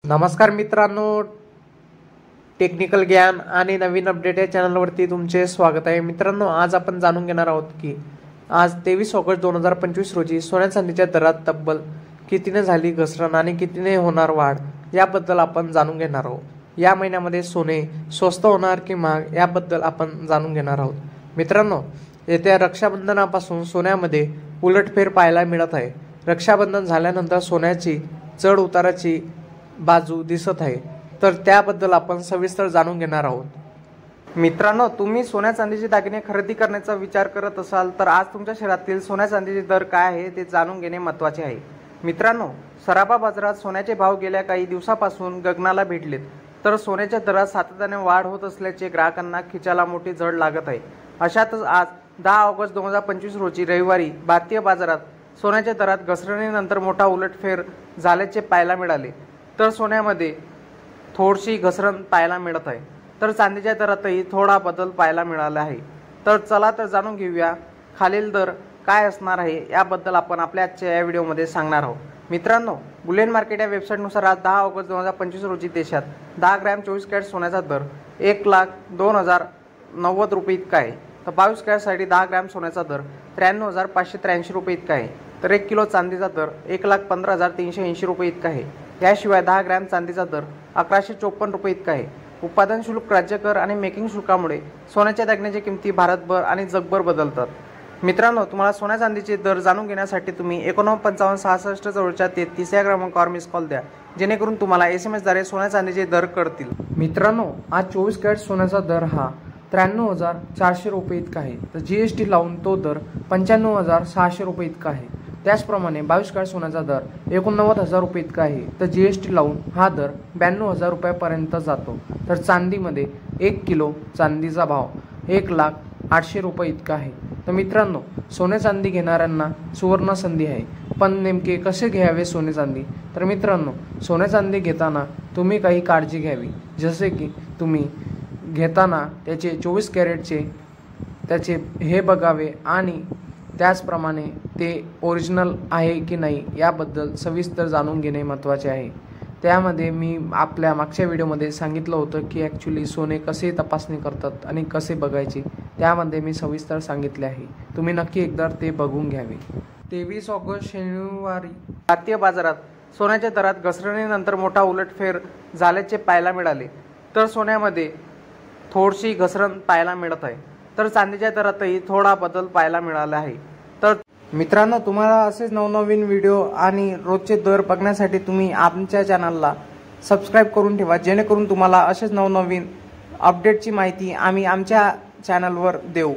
नमस्कार मित्रांनो, टेक्निकल ज्ञान आणि नवीन अपडेट या चॅनलवरती तुमचे स्वागत आहे। मित्रांनो, आज आपण जाणून घेणार आहोत की आज 23 ऑगस्ट 2025 रोजी सोन्या चांदीच्या दरात तब्बल कितीने झाली घसरण आणि कितीने होणार वाढ याबद्दल आपण जाणून घेणार आहोत। या महिन्यामध्ये सोने स्वस्त होणार की महाग याबद्दल आपण जाणून घेणार आहोत। मित्रांनो, येत्या रक्षाबंधनापासून सोन्यामध्ये उलटफेर पाहायला मिळत आहे। रक्षाबंधन झाल्यानंतर सोन्याची चढ उताराची बाजू दिसत आहे, तर त्याबद्दल आपण सविस्तर जाणून घेणार आहोत। मित्रांनो, तुम्ही सोन्या चांदीचे दागिने खरेदी करण्याचा विचार करत असाल तर आज तुमच्या शहरातील सोन्या चांदीचे दर काय आहे ते जाणून घेणे महत्त्वाचे आहे। मित्रांनो, सराफा बाजारात सोन्याचे भाव गेल्या काही दिवसापासून गगनाला भिडलेत, तर सोन्याच्या दरात सातत्याने वाढ होत असल्याचे ग्राहकांना खिचाला मोठी झळ लागत आहे। अशातच आज 10 ऑगस्ट 2025 रोजी रविवारी भारतीय बाजारात सोन्याच्या दरात घसरणीनंतर मोठा उलटफेर झाल्याचे पाहायला मिळाले, तर सोन्यामध्ये थोडीशी घसरण पाहायला मिळत आहे, तर चांदीच्या दरातही थोडा बदल पाहायला मिळाला आहे। तर चला तर जाणून घेऊया खालील दर काय असणार आहे याबद्दल आपण आपल्या आजच्या या व्हिडिओमध्ये सांगणार आहोत। मित्रांनो, बुलियन मार्केट या वेबसाईटनुसार आज 10 ऑगस्ट 2025 रोजी देशात 10 ग्रॅम 24 कॅरेट सोन्याचा दर 1,02,090 रुपये इतका आहे, तर 22 कॅरेटसाठी 10 ग्रॅम सोन्याचा दर 93,583 रुपये इतका आहे, तर 1 किलो चांदीचा दर 1,15,380 रुपये इतका आहे। याशिवाय 10 ग्रॅम चांदीचा दर 1154 रुपये इतका आहे। उत्पादन शुल्क, राज्य कर आणि मेकिंग शुल्कामुळे सोन्याच्या दागिन्याच्या किमती भारतभर आणि जगभर बदलतात। मित्रांनो, तुम्हाला सोन्या चांदीचे दर जाणून घेण्यासाठी तुम्ही 895566 जवळच्या 33 या क्रमांकावर मिस कॉल द्या, जेणेकरून तुम्हाला SMS द्वारे सोन्या चांदीचे दर कळतील। मित्रांनो, आज 24 कॅरेट सोन्याचा दर हा 93,400 रुपये इतका आहे, तर GST लावून तो दर 95,600 रुपये इतका आहे। त्याचप्रमाणे 22 कॅरेट सोन्याचा दर 89,000 रुपये इतका आहे, तर GST लावून हा दर 92,000 रुपयापर्यंत जातो। तर चांदीमध्ये 1 किलो चांदीचा भाव 1,08,000 रुपये इतका आहे। तर मित्रांनो, सोने चांदी घेणाऱ्यांना सुवर्ण संधी आहे, पण नेमके कसे घ्यावे सोने चांदी? तर मित्रांनो, सोने चांदी घेताना तुम्ही काही काळजी घ्यावी, जसे की तुम्ही घेताना त्याचे 24 कॅरेटचे त्याचे हे बघावे आणि त्याचप्रमाणे ते ओरिजिनल आहे की नाही याबद्दल सविस्तर जाणून घेणे महत्त्वाचे आहे। त्यामध्ये मी आपल्या मागच्या व्हिडिओमध्ये सांगितलं होतं की ॲक्च्युली सोने कसे तपासणी करतात आणि कसे बघायचे, त्यामध्ये मी सविस्तर सांगितले आहे। तुम्ही नक्की एकदा ते बघून घ्यावे। 23 ऑगस्ट शनिवारी भारतीय बाजारात सोन्याच्या दरात घसरणीनंतर मोठा उलटफेर झाल्याचे पाहायला मिळाले, तर सोन्यामध्ये थोडीशी घसरण पाहायला मिळत आहे, तर चांदीच्या दरातही थोडा बदल पाहायला मिळाला आहे। तर मित्रांनो, तुम्हाला असेच नवनवीन व्हिडिओ आणि रोजचे दर बघण्यासाठी तुम्ही आमच्या चॅनलला सबस्क्राईब करून ठेवा, जेणेकरून तुम्हाला असेच नवनवीन अपडेटची माहिती आम्ही आमच्या चॅनलवर देऊ।